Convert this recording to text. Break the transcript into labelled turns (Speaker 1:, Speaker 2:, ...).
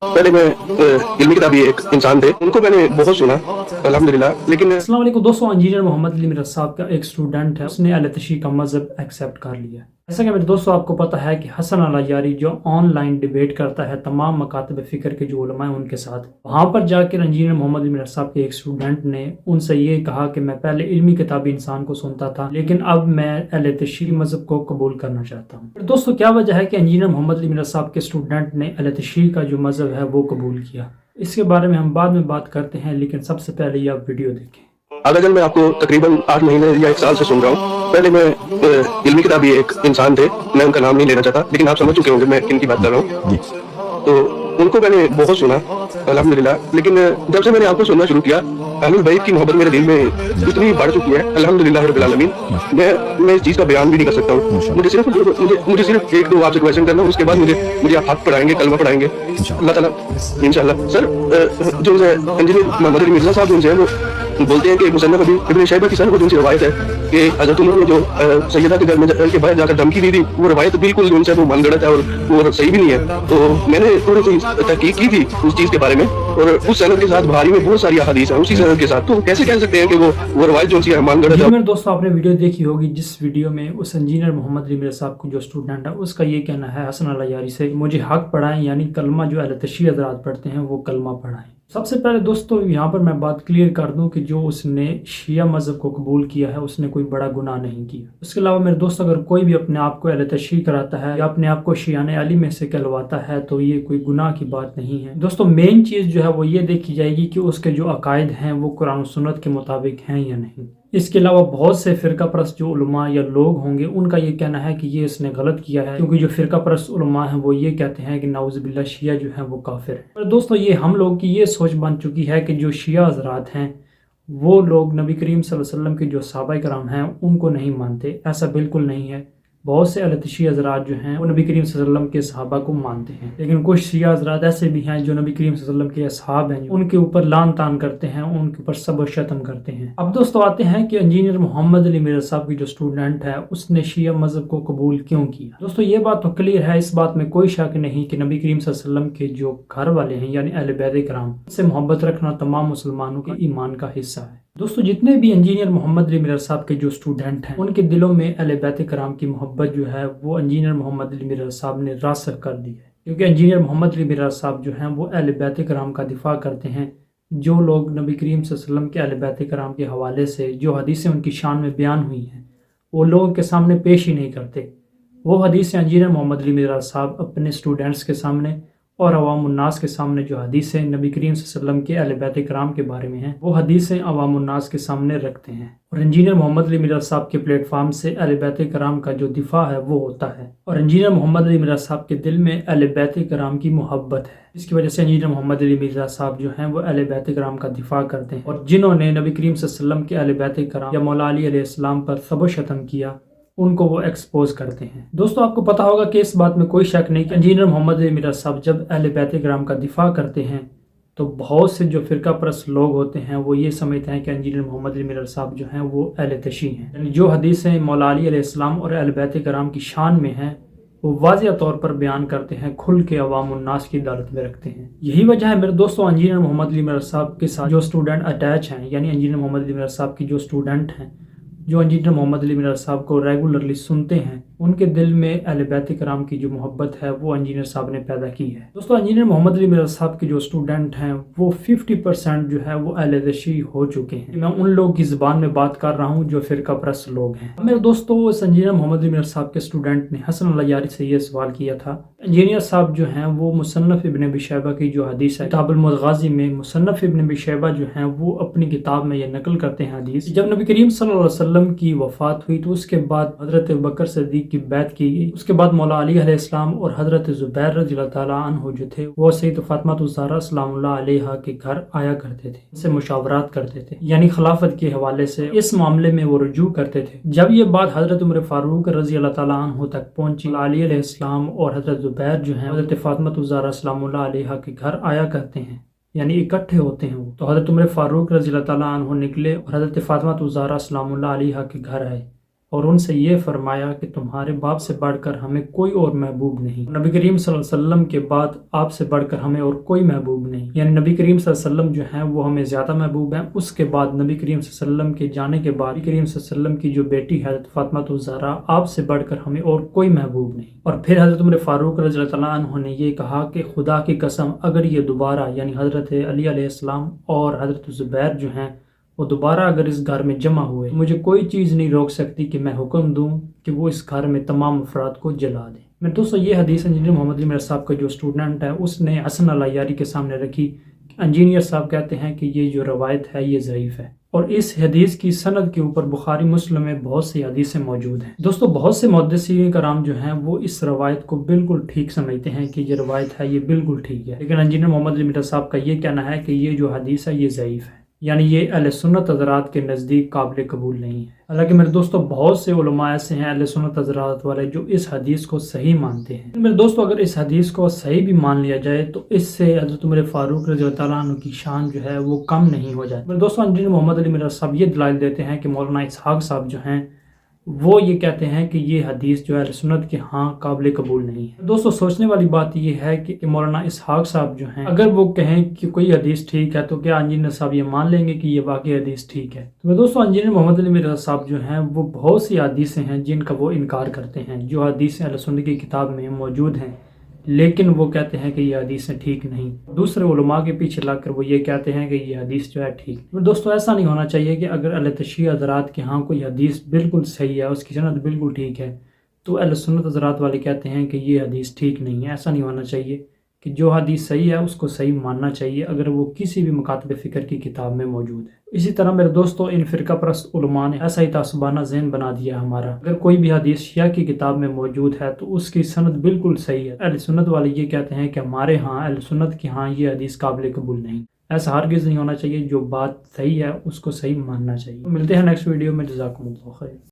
Speaker 1: पहले मैं इल्मी किताबी एक इंसान थे, उनको मैंने बहुत सुना अल्हम्दुलिल्लाह। लेकिन
Speaker 2: अस्सलाम वालेकुम दोस्तों, इंजीनियर मोहम्मद अली मिर्ज़ा साहब का एक स्टूडेंट है, उसने अहले तशय्युअ का मज़हब एक्सेप्ट कर लिया। जैसा कि मेरे दोस्तों आपको पता है कि हसन अल यारी जो ऑनलाइन डिबेट करता है तमाम मकातब फ़िक्र के जो उलमा हैं उनके साथ, वहाँ पर जाकर इंजीनियर मोहम्मद अली मिर्ज़ा साहब के एक स्टूडेंट ने उनसे ये कहा कि मैं पहले इल्मी किताबी इंसान को सुनता था, लेकिन अब मैं अहले तशय्युअ मज़हब को कबूल करना चाहता हूँ। दोस्तों क्या वजह है कि इंजीनियर मोहम्मद अली मिर्ज़ा साहब के स्टूडेंट ने अहले तशय्युअ का जो मज़हब है वो कबूल किया? इसके बारे में हम बाद में बात करते हैं, लेकिन सबसे पहले ये आप वीडियो देखें।
Speaker 1: आगाजल मैं आपको तकरीबन 8 महीने या 1 साल से सुन रहा हूँ। पहले मैं इल्मी किताबी एक इंसान थे, मैं उनका नाम नहीं लेना चाहता, लेकिन आप समझ चुके होंगे मैं किन की बात कर रहा हूँ। तो उनको मैंने बहुत सुना अल्हम्दुलिल्लाह। लेकिन जब से मैंने आपको सुनना शुरू किया, अहलुल बैत की मोहब्बत मेरे दिल में इतनी बढ़ चुकी है अल्हम्दुलिल्लाह रब्बिल आलमीन। मैं इस चीज़ का बयान भी नहीं कर सकता हूँ। मुझे सिर्फ एक दो आपसे क्वेश्चन करना, उसके बाद मुझे आप हक पढ़ाएंगे, कलमा पढ़ाएंगे अल्लाह ताला इंशाअल्लाह। सर जो इंजीनियर मोहम्मद अली मिर्ज़ा साहब जो है वो बोलते हैं कि मुसन्नफ इब्न शैबा की सनद उनसे रवायत है कि हज़रत उमर ने जो सैयदा के घर में के बाहर जाकर धमकी दी थी, वो रवायत बिल्कुल जो उनसे वो मनगढ़ंत है और वो सही भी नहीं है। तो मैंने थोड़ी सी तहकीक की थी उस चीज़ के बारे में, और उस सनद के साथ बुखारी में बहुत सारी अहादीस है उसी सनद के साथ। तो कैसे कह सकते हैं कि वो रवायत जो है मनगढ़ंत है?
Speaker 2: मेरे दोस्तों आपने वीडियो देखी होगी, जिस वीडियो में उस इंजीनियर मोहम्मद अली मिर्ज़ा साहब को जो स्टूडेंट है उसका ये कहना है हसन अल यारी से मुझे हक पढ़ाएं, यानी कलमा जो अहले तशय्युअ हज़रात पढ़ते हैं वो कलमा पढ़ाएं। सबसे पहले दोस्तों यहाँ पर मैं बात क्लियर कर दूं कि जो उसने शिया मज़हब को कबूल किया है उसने कोई बड़ा गुनाह नहीं किया। उसके अलावा मेरे दोस्त अगर कोई भी अपने आप को अहले तशय्युअ कराता है या अपने आप को शियाने अली में से कहलवाता है तो ये कोई गुनाह की बात नहीं है। दोस्तों मेन चीज़ जो है वो ये देखी जाएगी कि उसके जो अकायद हैं वो कुरान और सुन्नत के मुताबिक हैं या नहीं। इसके अलावा बहुत से फ़िरका परस्त जो उलमा या लोग होंगे उनका ये कहना है कि ये इसने गलत किया है, क्योंकि जो फ़िरका परस्त उलमा हैं वो ये कहते हैं कि नाउज़ बिल्लाह शिया जो है वो काफिर है। पर दोस्तों ये हम लोग की ये सोच बन चुकी है कि जो शिया हज़रात हैं वो लोग नबी करीम सल्लल्लाहु अलैहि वसल्लम के जो सहाबा किराम हैं उनको नहीं मानते। ऐसा बिल्कुल नहीं है। बहुत से अहले तशय्युअ हज़रात जो हैं वो नबी करीम सल्लल्लाहु अलैहि वसल्लम के सहाबा को मानते हैं, लेकिन कुछ शिया हज़रात ऐसे भी हैं जो नबी करीम सल्लल्लाहु अलैहि वसल्लम के असहाब हैं उनके ऊपर लान तान करते हैं, उनके ऊपर सब व शतम करते हैं। अब दोस्तों आते हैं कि इंजीनियर मोहम्मद अली मिर्ज़ा साहब की जो स्टूडेंट है उसने शिया मज़हब को कबूल क्यों किया। दोस्तों ये बात तो क्लियर है, इस बात में कोई शक नहीं कि नबी करीम सल्लल्लाहु अलैहि वसल्लम के जो घर वाले हैं यानी अहले बैत किराम से मोहब्बत रखना तमाम मुसलमानों के ईमान का हिस्सा है। दोस्तों जितने भी इंजीनियर मोहम्मद अली मिर्ज़ा साहब के जो स्टूडेंट हैं उनके दिलों में अहले बैत किराम की मोहब्बत जो है वो इंजीनियर मोहम्मद अली मिर्ज़ा साहब ने रासख कर दी है, क्योंकि इंजीनियर मोहम्मद अली मिर्ज़ा साहब जो हैं वो अहले बैत किराम का दिफा करते हैं। जो लोग नबी करीम सल्लल्लाहु अलैहि वसल्लम के अहले बैत किराम के हवाले से जो हदीसें उनकी शान में बयान हुई हैं वो लोगों के सामने पेश ही नहीं करते। वो हदीसें इंजीनियर मोहम्मद अली मिर्ज़ा साहब अपने स्टूडेंट्स के सामने और अवामुन्नास के सामने जो हदीसें नबी करीम सल्लल्लाहु अलैहि वसल्लम के अहले बैत किराम के बारे में हैं वो हदीसें अवामुन्नास के सामने रखते हैं, और इंजीनियर मोहम्मद अली मिर्ज़ा साहब के प्लेटफार्म से अहले बैत किराम का जो दिफा है वो होता है, और इंजीनियर मोहम्मद अली मिर्ज़ा साहब के दिल में अहले बैत किराम की मोहब्बत है। इसकी वजह से इंजीनियर मोहम्मद अली मिर्ज़ा साहब जो हैं वो अहले बैत किराम का दिफा करते हैं, और जिन्होंने नबी करीम सल्लल्लाहु अलैहि वसल्लम के अहले बैत किराम या मौला अली अलैहिस्सलाम पर सब व शतम किया उनको वो एक्सपोज करते हैं। दोस्तों आपको पता होगा कि इस बात में कोई शक नहीं कि इंजीनियर मोहम्मद अली मिर्ज़ा साहब जब अहले बैत किराम का दिफा करते हैं तो बहुत से जो फ़िरका परस्त लोग होते हैं वो ये समझते हैं कि इंजीनियर मोहम्मद अली मिर्ज़ा साहब जो हैं वो अहले तशय्युअ हैं, यानी जो हदीसें मौला अली अलैहिस्सलाम और अहले बैत किराम की शान में हैं वो वाज़िया तौर पर बयान करते हैं, खुल के अवामुन्नास की अदालत में रखते हैं। यही वजह है मेरे दोस्तों इंजीनियर मोहम्मद अली मिर्ज़ा साहब के साथ जो स्टूडेंट अटैच हैं, यानी इंजीनियर मोहम्मद अली मिर्ज़ा साहब की जो स्टूडेंट हैं जो इंजीनियर मोहम्मद अली मिर्ज़ा साहब को रेगुलरली सुनते हैं, उनके दिल में अहले बैत किराम की जो मोहब्बत है वो इंजीनियर साहब ने पैदा की है। दोस्तों इंजीनियर मोहम्मद अली मिर्ज़ा साहब के जो स्टूडेंट हैं वो 50% जो है वो अहले तशय्युअ हो चुके हैं। मैं उन लोगों की ज़बान में बात कर रहा हूँ जो फ़िरका परस्त लोग हैं। मेरे दोस्तों उस इंजीनियर मोहम्मद अली मिर्ज़ा साहब के स्टूडेंट ने हसन अल यारी से ये सवाल किया था, इंजीनियर साहब जो हैं वो मुसन्नफ इब्न अबी शैबा की जो हदीस है किताबुल मुग़ाज़ी में मुसन्नफ इब्न अबी शैबा जो हैं वो अपनी किताब में ये नकल करते हैं हदीस, जब नबी करीम सल्लल्लाहु अलैहि वसल्लम की वफ़ात हुई तो उसके बाद हज़रत अबू बकर सिद्दीक़ की बैत की गई। उसके बाद मौला अली अलैहिस्सलाम और हज़रत ज़ुबैर रज़ियल्लाहु ताला अन्हु जो थे वो सैयद फ़ातिमा ज़हरा सलामुल्लाह अलैहा के घर आया करते थे, उनसे मुशावरात करते थे, यानी खिलाफत के हवाले से इस मामले में वो रुजू करते थे। जब ये बात हज़रत उमर फारूक रज़ियल्लाहु ताला अन्हु तक पहुंची, अली अलैहिस्सलाम और हज़रत ज़ुबैर जो हैं हज़रत फ़ातिमा ज़हरा सलामुल्लाह अलैहा के घर आया करते हैं, यानी इकट्ठे होते हैं वो, तो हज़रत उमर फारूक रज़ियल्लाहु ताला अन्हु निकले और हज़रत फ़ातिमा ज़हरा सलामुल्लाह अलैहा के घर आए اور ان سے یہ فرمایا کہ تمہارے باپ سے بڑھ کر ہمیں کوئی اور محبوب نہیں، نبی کریم صلی اللہ علیہ وسلم کے بعد آپ سے بڑھ کر ہمیں اور کوئی محبوب نہیں، یعنی نبی کریم صلی اللہ علیہ وسلم جو ہیں وہ ہمیں زیادہ محبوب ہیں۔ اس کے بعد نبی کریم صلی اللہ علیہ وسلم کے جانے کے بعد نبی کریم صلی اللہ علیہ وسلم کی جو بیٹی حضرت فاطمہ الزہرا، آپ سے بڑھ کر ہمیں اور کوئی محبوب نہیں۔ اور پھر حضرت عمر فاروق رضی اللہ تعالیٰ عنہ نے یہ کہا کہ خدا کی قسم اگر یہ دوبارہ یعنی حضرت علی علیہ السلام اور حضرت زبیر جو ہیں وہ دوبارہ اگر اس گھر میں جمع ہوئے، مجھے کوئی چیز نہیں روک سکتی کہ میں حکم دوں کہ وہ اس گھر میں تمام افراد کو جلا دیں۔ میں دوستو یہ حدیث انجینئر محمد علی مرزا صاحب کا جو اسٹوڈنٹ ہے اس نے حسن العیاری کے سامنے رکھی۔ انجینئر صاحب کہتے ہیں کہ یہ جو روایت ہے یہ ضعیف ہے، اور اس حدیث کی سند کے اوپر بخاری مسلم میں بہت سی حدیثیں موجود ہیں۔ دوستو بہت سے محدثین کرام جو ہیں وہ اس روایت کو بالکل ٹھیک سمجھتے ہیں کہ یہ روایت ہے یہ بالکل ٹھیک ہے، لیکن انجینئر محمد علی مرزا صاحب کا یہ کہنا ہے کہ یہ جو حدیث ہے یہ ضعیف ہے، یعنی یہ اہل سنت حضرات کے نزدیک قابل قبول نہیں ہے۔ حالانکہ میرے دوستو بہت سے علماء ایسے ہیں اہل سنت حضرات والے جو اس حدیث کو صحیح مانتے ہیں۔ میرے دوستو اگر اس حدیث کو صحیح بھی مان لیا جائے تو اس سے حضرت عمر فاروق رضی اللہ تعالیٰ عنہ کی شان جو ہے وہ کم نہیں ہو جائے۔ میرے دوستو انجینئر محمد علی مرزا صاحب یہ دلائل دیتے ہیں کہ مولانا اسحاق صاحب جو ہیں وہ یہ کہتے ہیں کہ یہ حدیث جو ہے اہل سنت کے ہاں قابل قبول نہیں ہے۔ دوستو سوچنے والی بات یہ ہے کہ مولانا اسحاق صاحب جو ہیں اگر وہ کہیں کہ کوئی حدیث ٹھیک ہے تو کیا انجینئر صاحب یہ مان لیں گے کہ یہ واقعی حدیث ٹھیک ہے؟ تو دوستو انجینئر محمد علی مرزا صاحب جو ہیں وہ بہت سی حدیثیں ہیں جن کا وہ انکار کرتے ہیں، جو حدیثیں اہل سنت کی کتاب میں موجود ہیں، لیکن وہ کہتے ہیں کہ یہ حدیثیں ٹھیک نہیں۔ دوسرے علماء کے پیچھے لگ کر وہ یہ کہتے ہیں کہ یہ حدیث جو ہے ٹھیک۔ دوستو ایسا نہیں ہونا چاہیے کہ اگر اہل تشیع حضرات کے ہاں کوئی حدیث بالکل صحیح ہے، اس کی سند بالکل ٹھیک ہے، تو اہل سنت حضرات والے کہتے ہیں کہ یہ حدیث ٹھیک نہیں ہے۔ ایسا نہیں ہونا چاہیے کہ جو حدیث صحیح ہے اس کو صحیح ماننا چاہیے اگر وہ کسی بھی مکاتب فکر کی کتاب میں موجود ہے۔ اسی طرح میرے دوستو ان فرقہ پرست علماء نے ایسا ہی تعصبانہ ذہن بنا دیا ہمارا، اگر کوئی بھی حدیث شیعہ کی کتاب میں موجود ہے تو اس کی سند بالکل صحیح ہے۔ اہل سنت والے یہ کہتے ہیں کہ ہمارے ہاں اہل سنت کے ہاں یہ حدیث قابل قبول نہیں۔ ایسا ہرگز نہیں ہونا چاہیے، جو بات صحیح ہے اس کو صحیح ماننا چاہیے۔ ملتے ہیں نیکسٹ ویڈیو میں، جزاکم اللہ خیر۔